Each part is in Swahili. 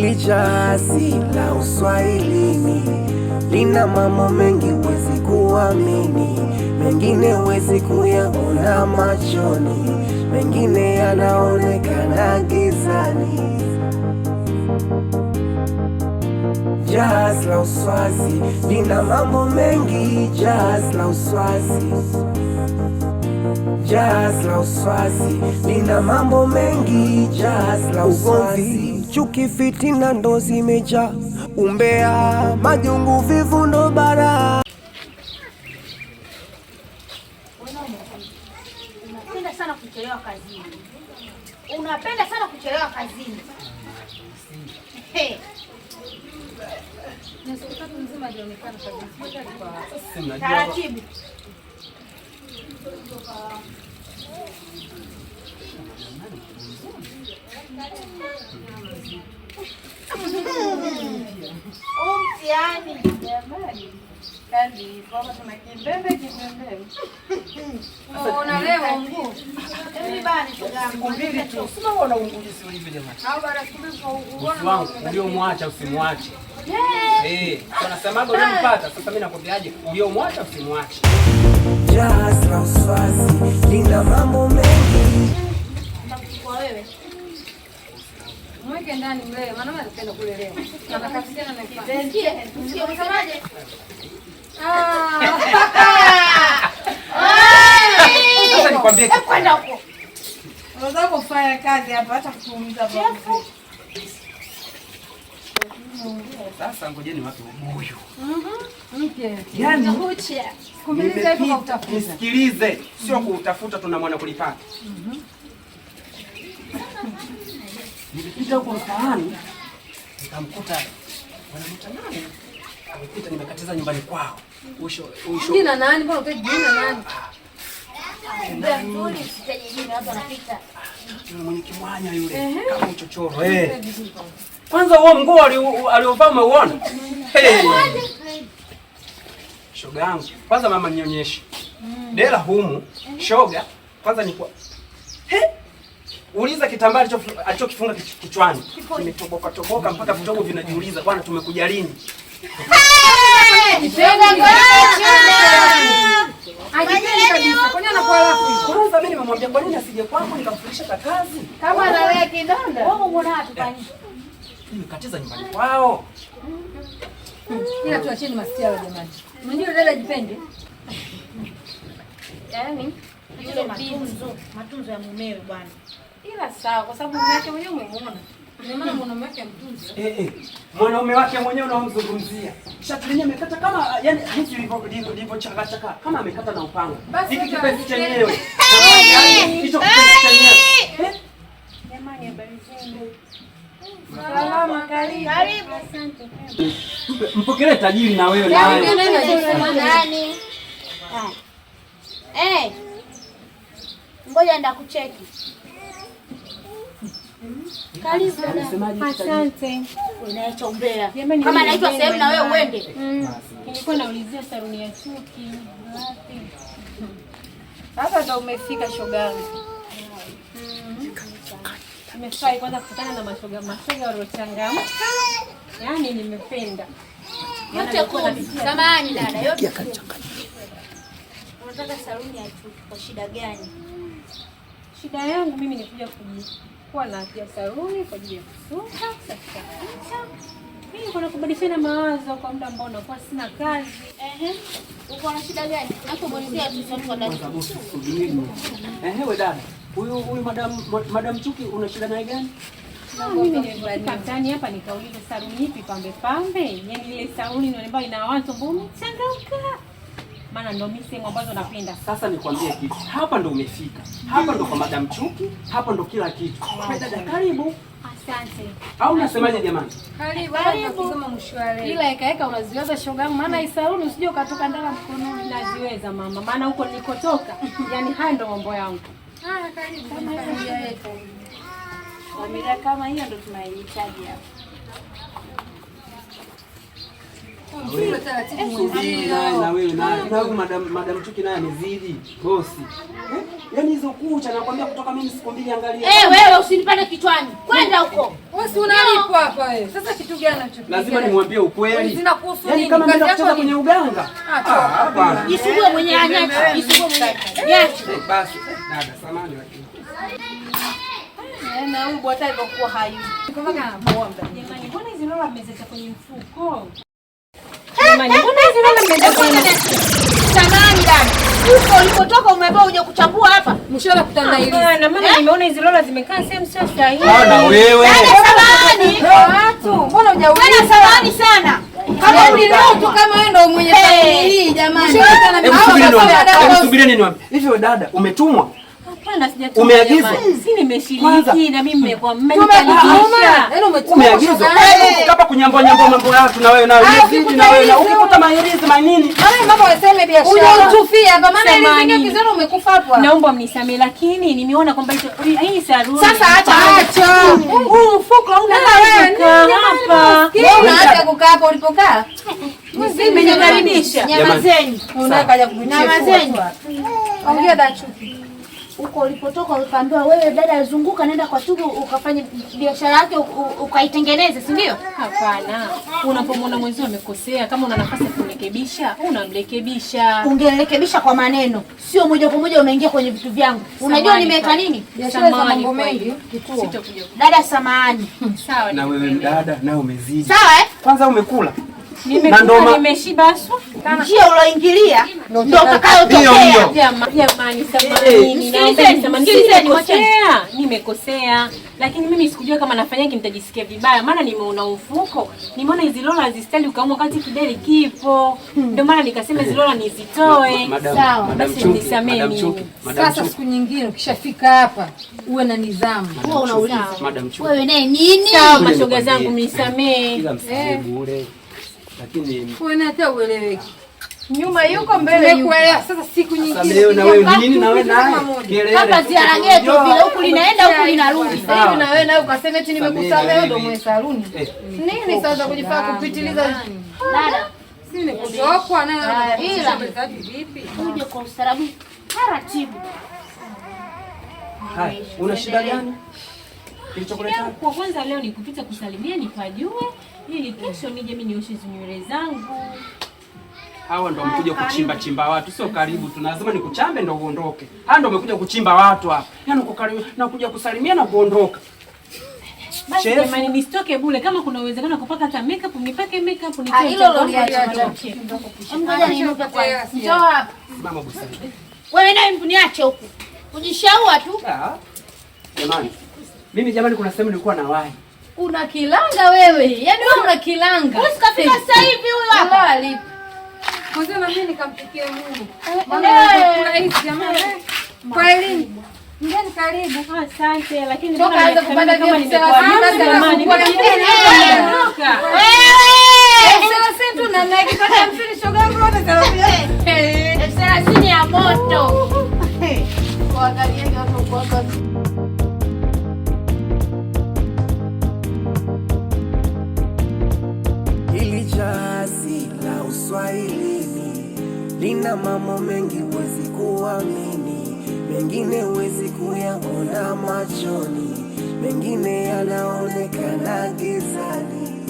Hili jahazi la uswahilini lina mambo mengi huwezi kuamini, mengine huwezi kuyaona machoni, mengine yanaonekana gizani. Jahazi la uswazi lina mambo mengi, jahazi la uswazi, jahazi la uswazi lina mambo mengi, jahazi la uswazi. Chuki, fitina ndo zimejaa, umbea, majungu, vivu ndo bara. Unapenda sana kuchelewa kazini. Unapenda sana kuchelewa kazini. Na siku tatu nzima alionekana kazini. Taratibu. Mtihani jamani. Kandi kama tuna kibembe. Unaona leo mguu. Mimi bani siku mbili tu. Sema unaona unguji ulivyo jamani. Au baada ya siku mbili wangu uliomwacha usimwache. Tunasemaga unampata. Sasa mimi nakwambiaje? Uliomwacha usimwache. Jahazi la uswazi lina mambo mengi. Kwa wewe. Mweke ndani mlee, maana mimi napenda kulelewa. Na nakasiana na kipenzi. Sio unasemaje? Sasa nikwambie kwenda huko. Unaweza kufanya kazi hapa hata kuumiza babu. Sasa ngojeni watu ubuyu. Mke. Yaani kucha. Kumiliza hivyo kwa utafuta. Nisikilize, sio kuutafuta tunamwona kulipata. Nilipita huko mtaani nikamkuta wanamuita nani? Nimepita nimekatiza nyumbani kwao. Usho. Jina nani? Mbona utaje jina nani? Ndio sitaje jina hapa napita. Yule mwenye kimwanya yule kama uchochoro. Kwanza huo mguu aliovaa umeuona? Shoga yangu. Kwanza mama nionyeshe. Dela humu, shoga. Kwanza ni kwa uliza kitambaa alichokifunga kichwani. Kimetoboka toboka mpaka vitobo vinajiuliza bwana tumekuja lini? Ajipende kabisa. Kwani anakuwa wapi? Kwanza mimi nimemwambia kwa nini asije kwangu nikamfundisha kazi. Kama analea kidonda. Wewe umeona wapi kwani? Nimekatiza nyumbani kwao. Ila tuacheni masiala jamani. Unajua dada ajipende. Yaani ile matunzo ya mumewe bwana. Ila sawa kwa sababu mume wake mwenyewe umemuona. Ndio maana mwanaume wake mtunze. Mwanaume wake mwenyewe unamzungumzia. Shati lenyewe amekata kama yani hizi ilivyo chaka kama amekata na upanga. Hiki kipenzi chenyewe. Hicho kipenzi chenyewe. Jamani habari zenu. Salama karibu. Asante. Mpokelee tajiri na wewe naye. Nani? Ngoja nenda kucheki. Karibu. Asante. Unaacha umbea. Kama naitwa sehemu na wewe uende. Nilikuwa naulizia saluni ya Chuki. Hapa ndo umefika shogangu. Nimefurahi kwanza kukutana na mashoga waliochangamka. Yaani nimependa. Yote kumi. Samahani dada, yote kumi. Unataka saluni ya Chuki kwa shida gani? Shida yangu mimi ni kuja kuwa na afya saluni kwa ajili ya kusuka, mimi kuna kubadilishana mawazo kwa muda ambao nakuwa sina kazi. Uko na shida gani? Hapo mwenzia tusomko ndani. Wewe dada. Huyu madam Chuki una shida naye gani? Mimi nilikuwa mtaani hapa nikauliza saluni ipi pambe. Yaani ile saluni ambayo ina watu ambao wamechangamka. Maana ndo mimi sehemu ambazo napenda. Sasa nikwambie kitu. Hapa ndo umefika. Hapa ndo kwa madam Chuki, hapa ndo kila kitu. Dada karibu. Asante. Au unasemaje jamani? Karibu kama mshwari. Ila eka unaziweza shoga maana hii saluni usije ukatoka ndala mkononi. Naziweza mama. Maana huko nilikotoka. Yaani haya ndo mambo yangu. Karibu. Kama familia yetu. Familia kama hiyo ndo tunaihitaji hapa. Na wewe madam Chuki naye amezidi bosi. Yaani hizo kucha nakwambia kutoka mimi siku mbili angalia. Wewe usinipande kichwani. Kwenda huko. Wewe si unalipo hapa wewe. Sasa kitu gani unachokiona? Lazima nimwambie ukweli. Yaani kama mimi kucheza kwenye uganga. Hapana. Jisugue mwenye anyaka. Jisugue mwenye. Yachi. Basi dada samani lakini. Na huyu bwana alikuwa hayu. Kama anamuomba. Jamani, mbona hizo lola mmeziacha kwenye mfuko? Jamani, mbona hizo lola mmeziacha kwenye mfuko? Samani dada. Huko ulipotoka umeambiwa uje kuchambua hapa. Mshahara kutana hili. Na maana nimeona hizo lola zimekaa sehemu sio sahihi. Na wewe. Dada samani. Watu, mbona hujauliza? Dada samani sana. Kama ulileo tu kama wewe ndio mwenye familia hii jamani. Hebu subiri nini wapi? Hivyo dada umetumwa? Hapana sijatuma. Umeagizwa? Si nimeshiriki na mimi nimekuwa Tumeagizwa. Yaani umetumwa. Umeagizwa? Hapa kunyambua mambo yako na wewe na wewe ukikuta mahirizi manini? Maana mambo waseme biashara. Unatufia hapa maana ile zingine kizero umekufa hapo. Naomba mnisamee lakini nimeona kwamba hii saruni. Sasa acha. Huu mfuko hauna hapa. Wewe unaacha kukaa hapo ulipokaa? Mmenyakaribisha. Nyamazeni. Unakaja kupitia. Nyamazeni. Ongea dada Chuki. Huko ulipotoka ukaambiwa wewe dada zunguka nenda kwa Tugu ukafanye biashara yake ukaitengeneze, si ndio? Hapana. Unapomwona mwenzio amekosea, kama una nafasi ya kurekebisha, unamrekebisha. Ungerekebisha kwa maneno, sio moja kwa moja unaingia kwenye vitu vyangu. Unajua nimeweka nini? Biashara za mambo mengi. Sitakuja. Dada samahani. Sawa. Na wewe dada na umezidi. Sawa Kwanza umekula. Nimeshiba aswa. Njia uloingilia ndio utakayotokea. Jamani samahani. Nimekosea. Lakini mimi sikujua kama nafanyaki nitajisikia vibaya. Maana nimeona mfuko. Nimeona hizi lola hazistahili ukaamua wakati kideli kipo. Ndio maana nikasema hizi lola nizitoe. Sawa, basi nisamee mimi. Sasa siku nyingine ukishafika hapa uwe na nidhamu. Wewe unauliza. Wewe naye nini? Sawa mashoga zangu mnisamee. Lakini wewe hata ueleweki. Nyuma yuko mbele yuko. Sasa siku nyingine na wewe nini na wewe naye? Hapa ziara yetu vile huku linaenda huku linarudi. Hivi na wewe naye ukasema eti nimekusamea ndio mwe saluni. Nini sasa kujifaa kupitiliza? Dada, si ni kutokwa na ila vipi? Uje kwa ustaarabu taratibu. Hai, una shida gani? Kilichokuleta? Kwa kwanza leo nikupita kusalimia nipajue ili kesho nije mimi nioshe nywele zangu. Hawa ndio wamekuja kuchimba watu, sio karibu tu. Lazima nikuchambe ndio uondoke. Hawa ndio wamekuja kuchimba watu hapa. Yaani uko karibu na kuja kusalimia na kuondoka. Basi jamani nisitoke bure, kama kuna uwezekano kupaka hata makeup nipake makeup nitoe. Hilo ndio liache. Ngoja niinuke kwanza. Njoo hapa. Mama busara. Wewe naye mniache huku. Kujishaua tu. Jamani. Mimi jamani kuna sehemu nilikuwa na wahi. Una kilanga wewe. Yaani wewe una kilanga. Usikafika sasa hivi huyu hapa. Alipo. Kwanza na mimi nikampikia Mungu. Kuna hizi jamani. Kwa elimu. Ngeni karibu. Asante lakini toka anza kupanda kama nimekuwa jamani. Toka. Sasa tu na nikipata mfili shoga yangu wote karibia. 30 ya moto. Kwa gari yake watu kwa Hili jazi la Uswahilini lina mambo mengi huwezi kuamini, mengine huwezi kuyaona machoni, mengine yanaonekana gizani.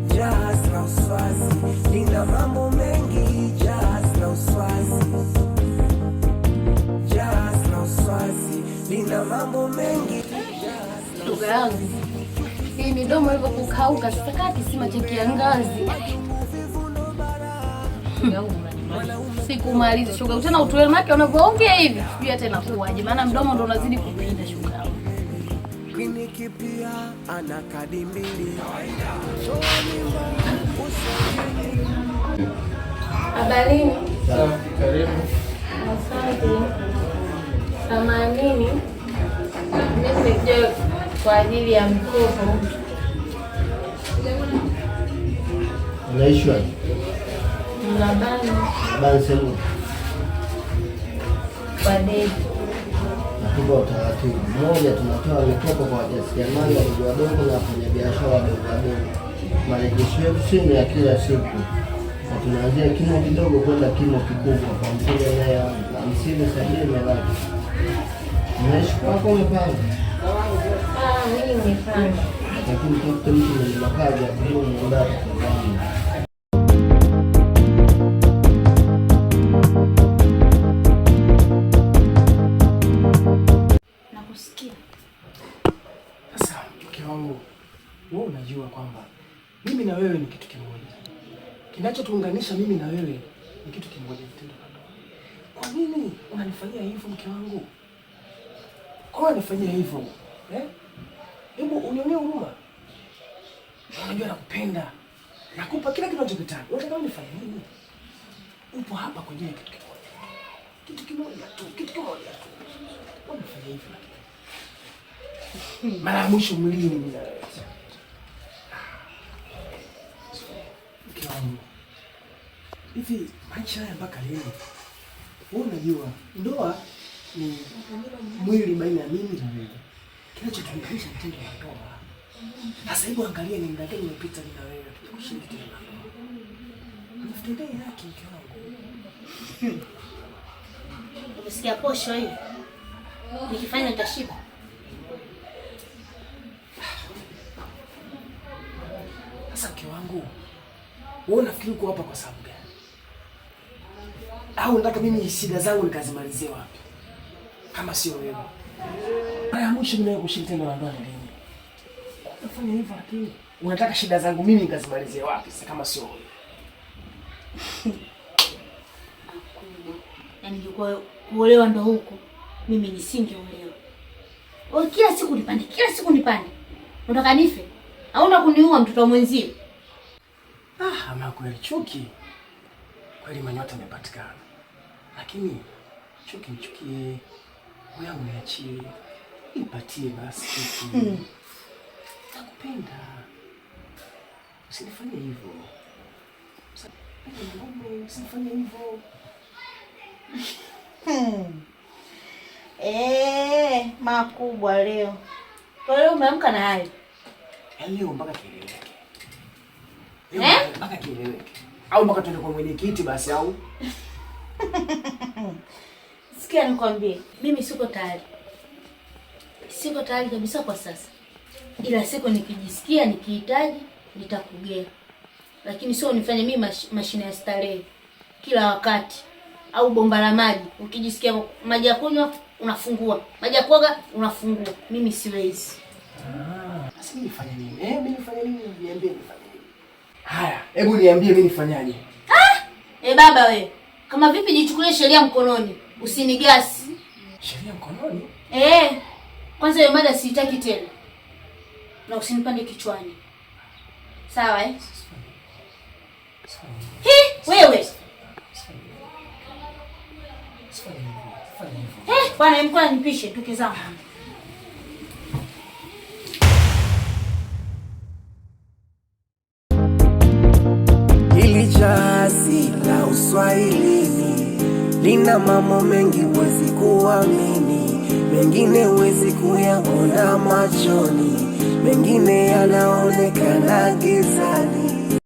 Jazi la Uswazi lina mambo mengi, jazi la Uswazi, jazi la Uswazi lina mambo mengi. Ndugu yangu, hii midomo ilivyo kukauka sasa kati kisima cha kiangazi. Sikumaliza shuga tena utoe maki unavyoongea hivi. Sijui hata inakuaje maana mdomo ndo unazidi kupinda shuga. Kliniki pia ana kadi mbili. Habarini. Sawa, karibu. Asante. Samanini. Mimi nimekuja kwa ajili ya mkopo. Unaishi wapi? Mlabani. Bani sehemu. Kwa deni. tupo utaratibu. Moja, tunatoa mikopo kwa wajasiriamali wadogo na wafanyabiashara wadogo. Marejesho yetu si ya kila siku, na tunaanzia kimo kidogo kwenda kimo kikubwa kwa mteja anayeanza 50, 70 na 100. Unaishi kwako umepanga? Mimi nimepanga. Lakini tafute mtu mwenye makazi ya kudumu ndani kwa ndani. Nakusikia. Sasa mke wangu, wewe unajua kwamba mimi na wewe ni kitu kimoja. Kinachotuunganisha mimi na wewe ni kitu kimoja, tendo la ndoa. Kwa nini unanifanyia hivyo mke wangu? Kwa nini unanifanyia hivyo? Hebu unionee huruma. Unajua nakupenda. Nakupa kila kitu unachokitaka. Unataka unifanye nini? Upo hapa kwa ajili ya kitu kimoja. Kitu kimoja tu, kitu kimoja tu. Unafanya hivyo lakini. Mara mwisho mlini mimi na wewe. Mke wangu. Hivi maisha haya mpaka leo. Wewe unajua ndoa ni mwili baina ya mimi na wewe. Kinachotuunganisha ni tendo la ndoa. Sasa hebu angalia ni muda gani umepita mimi na wewe tukishiriki tendo la ndoa. Unafundisha yake mke wangu. Umesikia posho hii? Nikifanya nitashiba. Sasa mke wangu, wewe unafikiri uko hapa kwa sababu gani? Au unataka mimi shida zangu nikazimalizie wapi? Kama sio wewe. Mara ya mwisho mimi kushiriki tendo la ndoa ni lini? Unafanya hivyo lakini unataka shida zangu mimi nikazimalizie wapi sasa kama sio wewe? Yaani ningekuwa kuolewa ndo huko, mimi nisingeolewa. Wewe kila siku nipande. Unataka nife? Hauna kuniua mtoto mwenzio. Ama kweli chuki. Kweli manyota yamepatikana. Lakini chuki nichukie. Moyo wangu niachie. Nipatie basi chuki. Nakupenda. Usinifanye hivyo. Usinifanye hivyo. Makubwa leo. Kwa leo umeamka na hayo. Leo mpaka kieleweke. Leo mpaka kieleweke. Au mpaka tuende kwa mwenyekiti basi au? Sikia nikwambie, mimi siko tayari. Siko tayari kabisa kwa sasa. Ila siku nikijisikia nikihitaji nitakugea. Lakini sio unifanye mimi mashine ya starehe kila wakati au bomba la maji. Ukijisikia maji ya kunywa unafungua, maji ya kuoga unafungua. Mimi siwezi. Sasa mimi nifanye nini? Mimi nifanye nini? Niambie nifanye nini? Haya, hebu niambie mimi nifanyaje? Baba we. Kama vipi jichukulie sheria mkononi? Usinigasi. Sheria mkononi? Kwanza hiyo mada sitaki tena. Na usinipande kichwani. Sawa wewe. Bwana mkoa nipishe tuke zangu. Hili jazi la Uswahilini lina mambo mengi huwezi kuamini, mengine huwezi kuyaona machoni, mengine yanaonekana gizani.